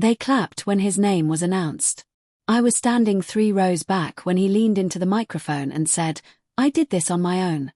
They clapped when his name was announced. I was standing 3 rows back when he leaned into the microphone and said, "I did this on my own."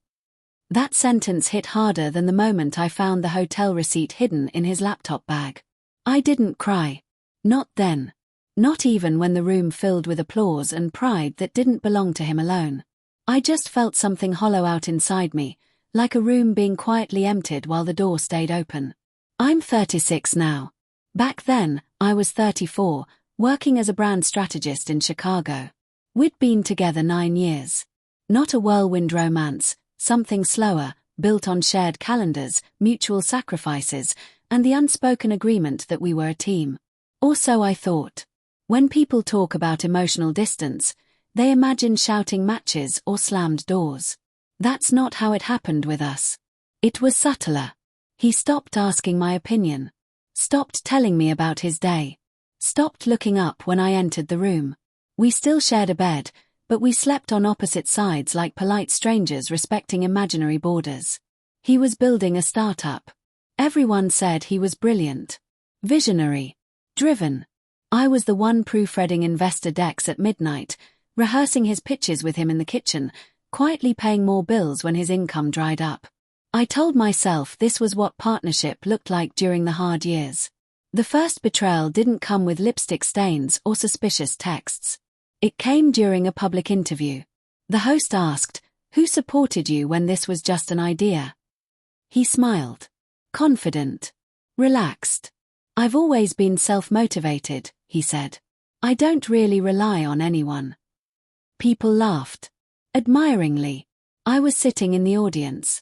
That sentence hit harder than the moment I found the hotel receipt hidden in his laptop bag. I didn't cry. Not then. Not even when the room filled with applause and pride that didn't belong to him alone. I just felt something hollow out inside me, like a room being quietly emptied while the door stayed open. I'm 36 now. Back then, I was 34, working as a brand strategist in Chicago. We'd been together 9 years. Not a whirlwind romance, something slower, built on shared calendars, mutual sacrifices, and the unspoken agreement that we were a team. Or so I thought. When people talk about emotional distance, they imagine shouting matches or slammed doors. That's not how it happened with us. It was subtler. He stopped asking my opinion. Stopped telling me about his day. Stopped looking up when I entered the room. We still shared a bed, but we slept on opposite sides like polite strangers respecting imaginary borders. He was building a startup. Everyone said he was brilliant. Visionary. Driven. I was the one proofreading investor decks at midnight, rehearsing his pitches with him in the kitchen, quietly paying more bills when his income dried up. I told myself this was what partnership looked like during the hard years. The first betrayal didn't come with lipstick stains or suspicious texts. It came during a public interview. The host asked, "Who supported you when this was just an idea?" He smiled. Confident. Relaxed. "I've always been self-motivated," he said. "I don't really rely on anyone." People laughed. Admiringly. I was sitting in the audience.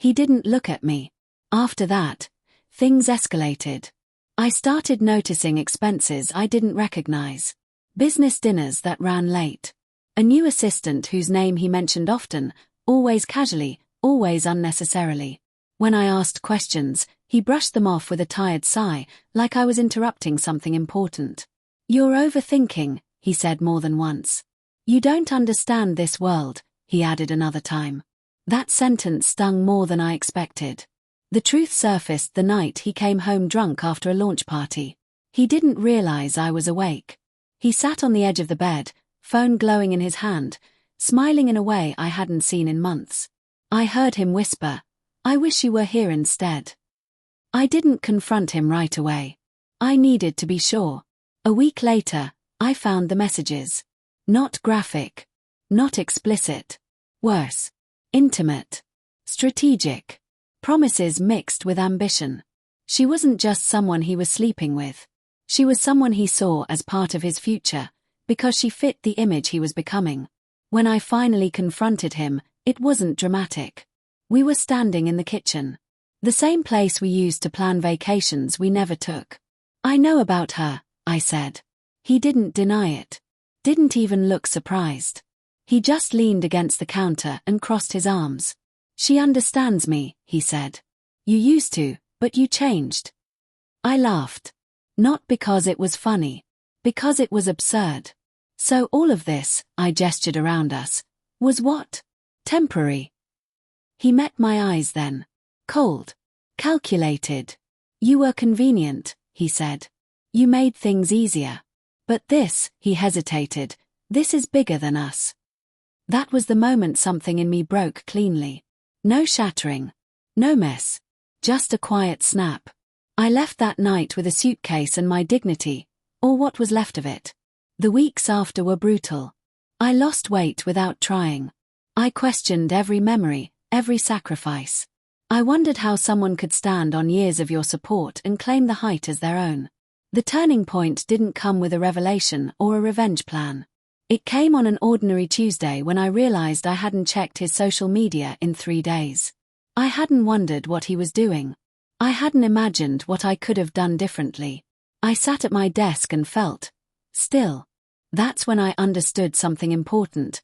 He didn't look at me. After that, things escalated. I started noticing expenses I didn't recognize. Business dinners that ran late. A new assistant whose name he mentioned often, always casually, always unnecessarily. When I asked questions, he brushed them off with a tired sigh, like I was interrupting something important. "You're overthinking," he said more than once. "You don't understand this world," he added another time. That sentence stung more than I expected. The truth surfaced the night he came home drunk after a launch party. He didn't realize I was awake. He sat on the edge of the bed, phone glowing in his hand, smiling in a way I hadn't seen in months. I heard him whisper, "I wish you were here instead." I didn't confront him right away. I needed to be sure. A week later, I found the messages. Not graphic. Not explicit. Worse. Intimate. Strategic. Promises mixed with ambition. She wasn't just someone he was sleeping with. She was someone he saw as part of his future, because she fit the image he was becoming. When I finally confronted him, it wasn't dramatic. We were standing in the kitchen. The same place we used to plan vacations we never took. "I know about her," I said. He didn't deny it. Didn't even look surprised. He just leaned against the counter and crossed his arms. "She understands me," he said. "You used to, but you changed." I laughed. Not because it was funny. Because it was absurd. So all of this, I gestured around us, was what? Temporary. He met my eyes then. Cold. Calculated. "You were convenient," he said. "You made things easier. But this," he hesitated, "this is bigger than us." That was the moment something in me broke cleanly. No shattering. No mess. Just a quiet snap. I left that night with a suitcase and my dignity, or what was left of it. The weeks after were brutal. I lost weight without trying. I questioned every memory, every sacrifice. I wondered how someone could stand on years of your support and claim the height as their own. The turning point didn't come with a revelation or a revenge plan. It came on an ordinary Tuesday when I realized I hadn't checked his social media in 3 days. I hadn't wondered what he was doing. I hadn't imagined what I could have done differently. I sat at my desk and felt still. That's when I understood something important.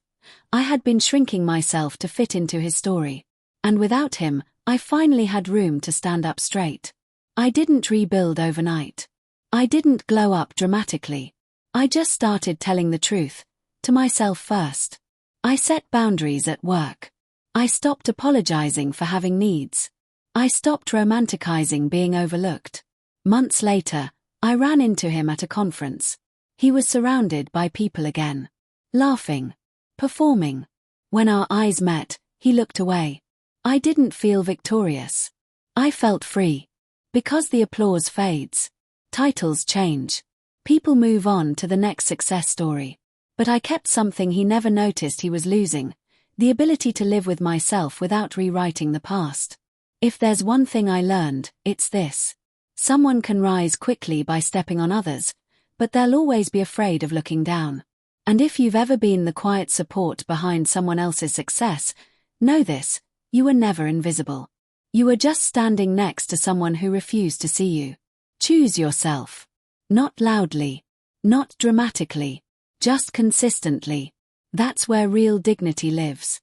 I had been shrinking myself to fit into his story. And without him, I finally had room to stand up straight. I didn't rebuild overnight. I didn't glow up dramatically. I just started telling the truth, to myself first. I set boundaries at work. I stopped apologizing for having needs. I stopped romanticizing being overlooked. Months later, I ran into him at a conference. He was surrounded by people again. Laughing. Performing. When our eyes met, he looked away. I didn't feel victorious. I felt free. Because the applause fades. Titles change. People move on to the next success story. But I kept something he never noticed he was losing, the ability to live with myself without rewriting the past. If there's one thing I learned, it's this. Someone can rise quickly by stepping on others, but they'll always be afraid of looking down. And if you've ever been the quiet support behind someone else's success, know this, you were never invisible. You were just standing next to someone who refused to see you. Choose yourself. Not loudly. Not dramatically. Just consistently. That's where real dignity lives.